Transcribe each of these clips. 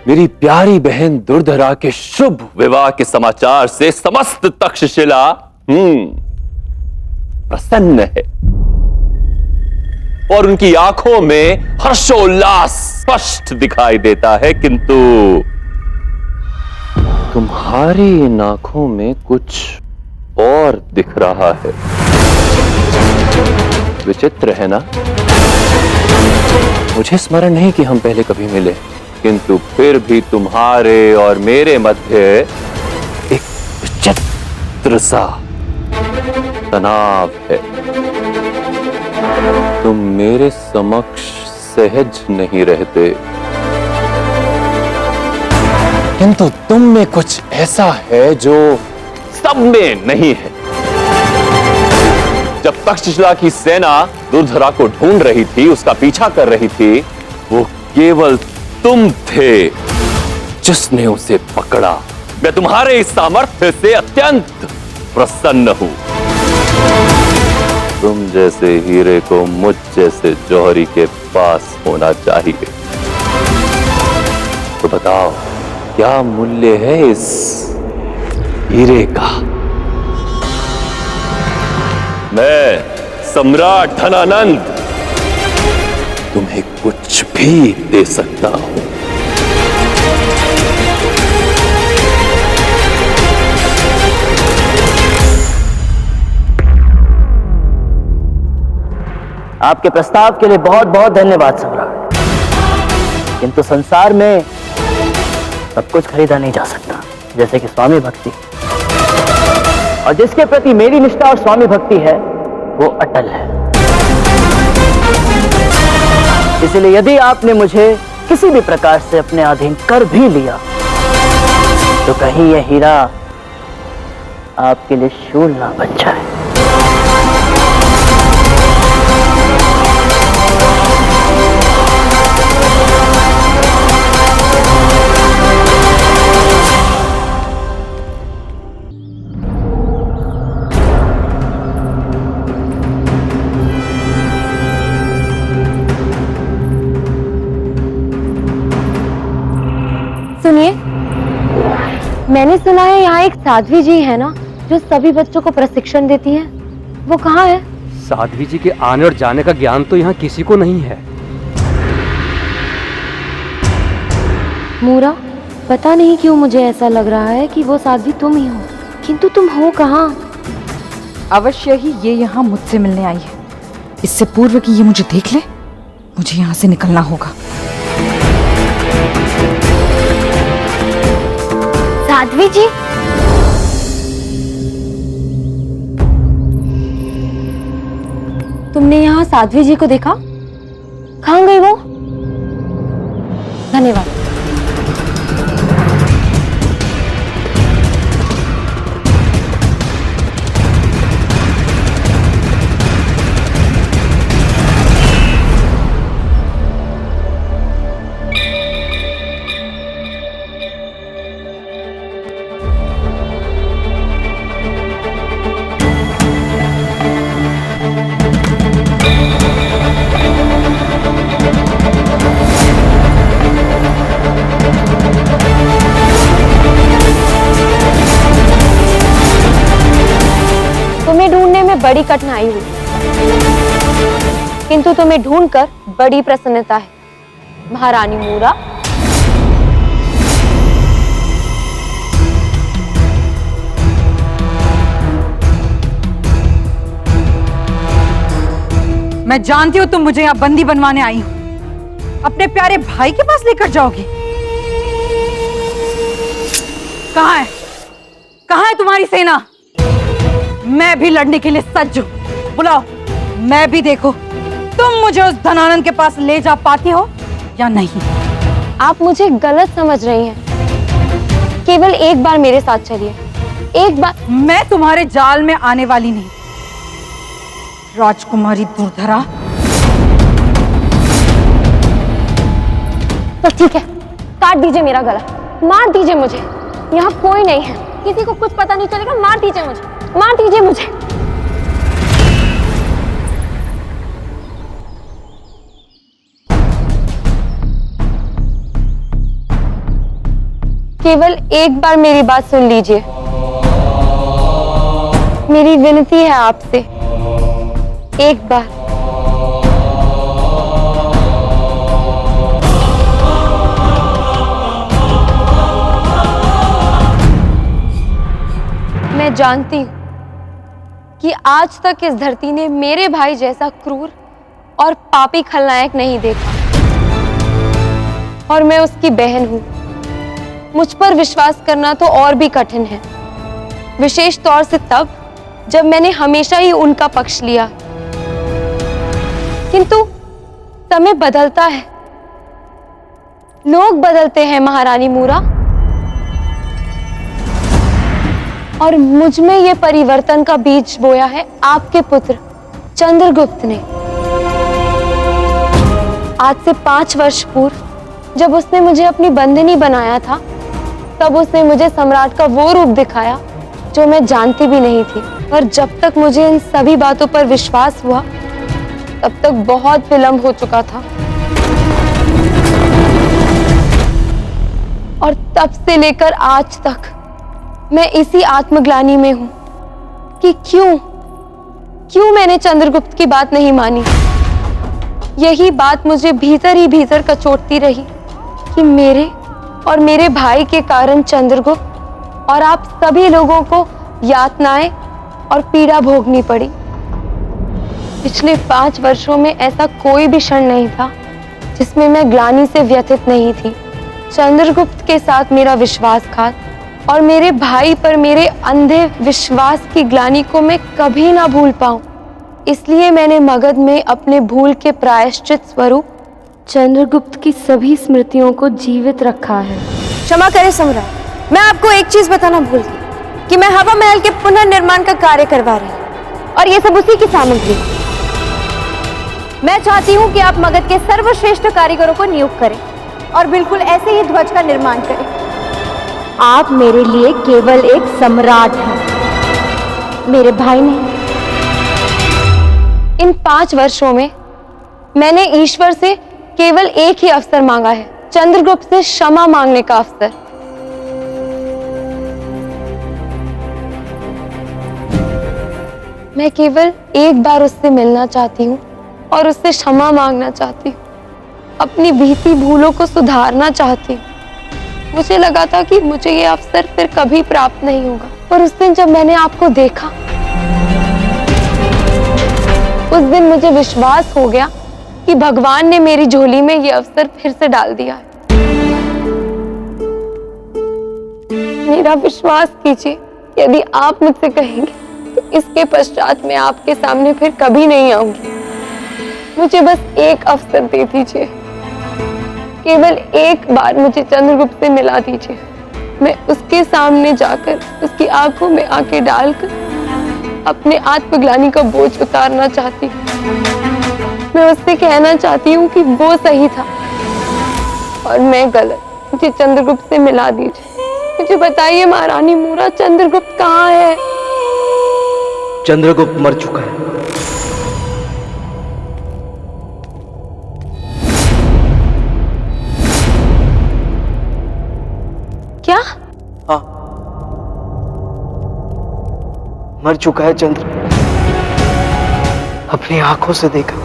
मेरी प्यारी बहन दुर्धरा के शुभ विवाह के समाचार से समस्त तक्षशिला प्रसन्न है और उनकी आंखों में हर्षोल्लास स्पष्ट दिखाई देता है, किंतु तुम्हारी इन आंखों में कुछ और दिख रहा है। विचित्र है ना? मुझे स्मरण नहीं कि हम पहले कभी मिले, किंतु फिर भी तुम्हारे और मेरे मध्य एक विचित्र सा तनाव है। तुम मेरे समक्ष सहज नहीं रहते, किंतु तुम में कुछ ऐसा है जो सब में नहीं है। जब तक्षशिला की सेना दुर्धरा को ढूंढ रही थी, उसका पीछा कर रही थी, वो केवल तुम थे जिसने उसे पकड़ा। मैं तुम्हारे इस सामर्थ्य से अत्यंत प्रसन्न हूं। तुम जैसे हीरे को मुझ जैसे जौहरी के पास होना चाहिए। तो बताओ, क्या मूल्य है इस हीरे का? मैं सम्राट धनानंद तुम्हें कुछ भी दे सकता हूं। आपके प्रस्ताव के लिए बहुत बहुत धन्यवाद सम्राट, किंतु संसार में सब कुछ खरीदा नहीं जा सकता, जैसे कि स्वामी भक्ति। और जिसके प्रति मेरी निष्ठा और स्वामी भक्ति है वो अटल है। इसलिए यदि आपने मुझे किसी भी प्रकार से अपने अधीन कर भी लिया, तो कहीं यह हीरा आपके लिए शूल ना बन जाए। सुनिए, मैंने सुना है यहाँ एक साध्वी जी है ना, जो सभी बच्चों को प्रशिक्षण देती है। वो कहाँ है? साध्वी जी के आने और जाने का ज्ञान तो यहाँ किसी को नहीं है। मूरा, पता नहीं क्यों मुझे ऐसा लग रहा है कि वो साध्वी तुम ही हो, किंतु तुम हो कहाँ? अवश्य ही ये यहाँ मुझसे मिलने आई है। इससे पूर्व कि ये मुझे देख ले, मुझे यहाँ से निकलना होगा। साध्वी जी, तुमने यहाँ साध्वी जी को देखा? कहाँ गई वो? धन्यवाद। तुम्हें ढूंढने में बड़ी कठिनाई हुई, किंतु तुम्हें ढूंढकर बड़ी प्रसन्नता है, महारानी मूरा। मैं जानती हूँ तुम मुझे यहाँ बंदी बनवाने आई हो, अपने प्यारे भाई के पास लेकर जाओगी। कहाँ है, कहाँ है तुम्हारी सेना? मैं भी लड़ने के लिए सज्ज हूँ। बुलाओ, मैं भी देखो तुम मुझे उस धनानंद के पास ले जा पाती हो या नहीं। आप मुझे गलत समझ रही हैं। केवल एक बार मेरे साथ चलिए, एक बार। मैं तुम्हारे जाल में आने वाली नहीं, राजकुमारी दुर्धरा। तो ठीक है, काट दीजिए मेरा गला, मार दीजिए मुझे। यहाँ कोई नहीं है, किसी को कुछ पता नहीं चलेगा। मार दीजिए मुझे, मार दीजिए मुझे। केवल एक बार मेरी बात सुन लीजिए। मेरी विनती है आपसे, एक बार। मैं जानती हूं कि आज तक इस धरती ने मेरे भाई जैसा क्रूर और पापी खलनायक नहीं देखा, और मैं उसकी बहन हूं। मुझ पर विश्वास करना तो और भी कठिन है, विशेष तौर से तब जब मैंने हमेशा ही उनका पक्ष लिया। किंतु समय बदलता है, लोग बदलते हैं महारानी मूरा, और मुझ में यह परिवर्तन का बीज बोया है आपके पुत्र चंद्रगुप्त ने। आज से 5 वर्ष पूर्व जब उसने मुझे अपनी बंदिनी बनाया था, तब उसने मुझे सम्राट का वो रूप दिखाया जो मैं जानती भी नहीं थी। पर जब तक मुझे इन सभी बातों पर विश्वास हुआ, तब तक बहुत विलंब हो चुका था। और तब से लेकर आज तक मैं इसी आत्मग्लानि में हूं कि क्यों मैंने चंद्रगुप्त की बात नहीं मानी। यही बात मुझे भीतर ही भीतर कचोटती रही कि मेरे और मेरे भाई के कारण चंद्रगुप्त और आप सभी लोगों को यातनाएं और पीड़ा भोगनी पड़ी। पिछले 5 वर्षों में ऐसा कोई भी क्षण नहीं था जिसमें मैं ग्लानि से व्यथित नहीं थी। चंद्रगुप्त के साथ मेरा विश्वासघात और मेरे भाई पर मेरे अंधे विश्वास की ग्लानि को मैं कभी ना भूल पाऊं। इसलिए मैंने मगध में अपने भूल के प्रायश्चित स्वरूप चंद्रगुप्त की सभी स्मृतियों को जीवित रखा है। क्षमा करें सम्राट, मैं आपको एक चीज बताना भूल गई कि मैं हवा महल के पुनर्निर्माण का कार्य करवा रही हूँ, और ये सब उसी की सामग्री। मैं चाहती हूँ कि आप मगध के सर्वश्रेष्ठ कारीगरों को नियुक्त करें और बिल्कुल ऐसे ही ध्वज का निर्माण करें। आप मेरे लिए केवल एक सम्राट हैं, मेरे भाई नहीं। इन 5 वर्षों में मैंने ईश्वर से केवल एक ही अवसर मांगा है, चंद्रगुप्त से क्षमा मांगने का अवसर। मैं केवल एक बार उससे मिलना चाहती हूँ और उससे क्षमा मांगना चाहती हूँ, अपनी बीती भूलों को सुधारना चाहती हूँ। मुझे लगा था कि मुझे ये अवसर फिर कभी प्राप्त नहीं होगा, पर उस दिन जब मैंने आपको देखा, उस दिन मुझे विश्वास हो गया कि भगवान ने मेरी झोली में ये अवसर फिर से डाल दिया है। मेरा विश्वास कीजिए, यदि आप मुझसे कहेंगे तो इसके पश्चात मैं आपके सामने फिर कभी नहीं आऊंगी। मुझे बस एक अवसर दे दीजिए, केवल एक बार मुझे चंद्रगुप्त से मिला दीजिए। मैं उसके सामने जाकर उसकी आंखों में आंखें डालकर अपने आत्मग्लानि का बोझ उतारना चाहती हूँ। मैं उससे कहना चाहती हूँ कि वो सही था और मैं गलत। मुझे चंद्रगुप्त से मिला दीजिए। मुझे बताइए महारानी मूरा, चंद्रगुप्त कहाँ है? चंद्रगुप्त मर चुका है। क्या? हाँ, मर चुका है चंद्र, अपनी आंखों से देखा।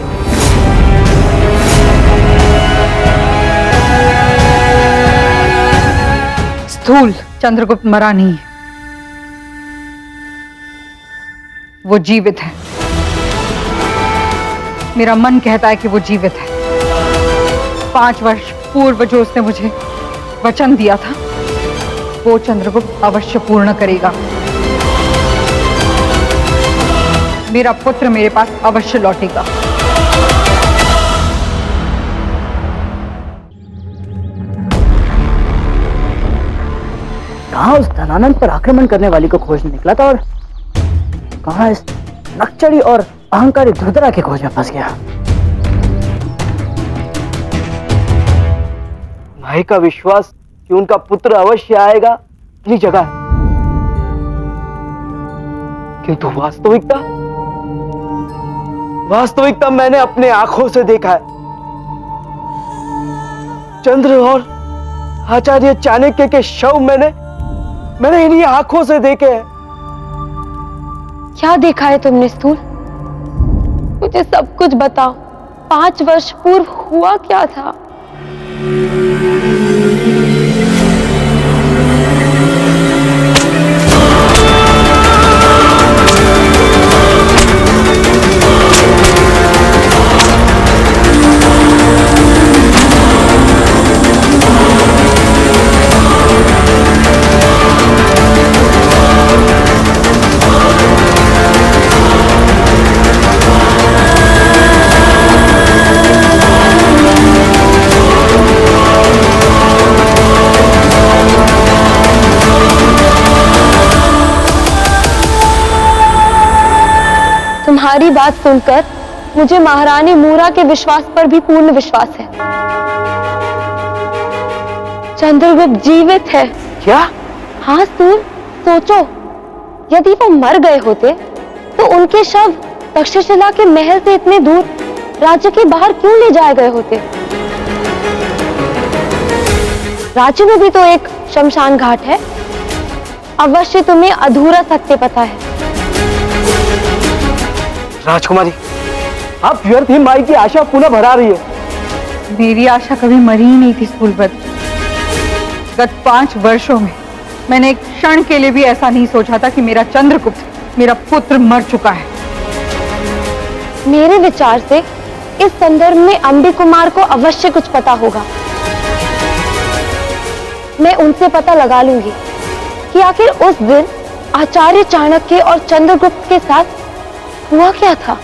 स्थूल चंद्रगुप्त मरा नहीं है, वो जीवित है। मेरा मन कहता है कि वो जीवित है। 5 वर्ष पूर्व जो उसने मुझे वचन दिया था, वो चंद्रगुप्त अवश्य पूर्ण करेगा। मेरा पुत्र मेरे पास अवश्य लौटेगा। कहाँ उस धनानंद पर आक्रमण करने वाली को खोजने निकला था, और कहाँ इस नक्चड़ी और अहंकारी धुरधरा की खोज में फंस गया। भाई का विश्वास कि उनका पुत्र अवश्य आएगा अपनी जगह है, किंतु वास्तविकता मैंने अपने आंखों से देखा है। चंद्र और आचार्य चाणक्य के शव मैंने इन्हीं आंखों से देखे हैं। क्या देखा है तुमने स्थूल? मुझे सब कुछ बताओ। 5 वर्ष पूर्व हुआ क्या था? तुम्हारी बात सुनकर मुझे महारानी मूरा के विश्वास पर भी पूर्ण विश्वास है। चंद्रगुप्त जीवित है। क्या? हाँ स्थूल, सोचो, यदि वो मर गए होते तो उनके शव तक्षशिला के महल से इतने दूर राज्य के बाहर क्यों ले जाए गए होते? राज्य में भी तो एक शमशान घाट है। अवश्य तुम्हें अधूरा सत्य पता है। राजकुमारी, आप व्यर्थ ही माई की आशा पुनः भरा रही है। मेरी आशा कभी मरी ही नहीं थी स्थूलभद्र। गत 5 वर्षों में मैंने एक क्षण के लिए भी ऐसा नहीं सोचा था कि मेरा चंद्रगुप्त, मेरा पुत्र, मर चुका है। मेरे विचार से इस संदर्भ में अंबी कुमार को अवश्य कुछ पता होगा। मैं उनसे पता लगा लूंगी कि आखिर उस दिन आचार्य चाणक्य और चंद्रगुप्त के साथ हुआ क्या था।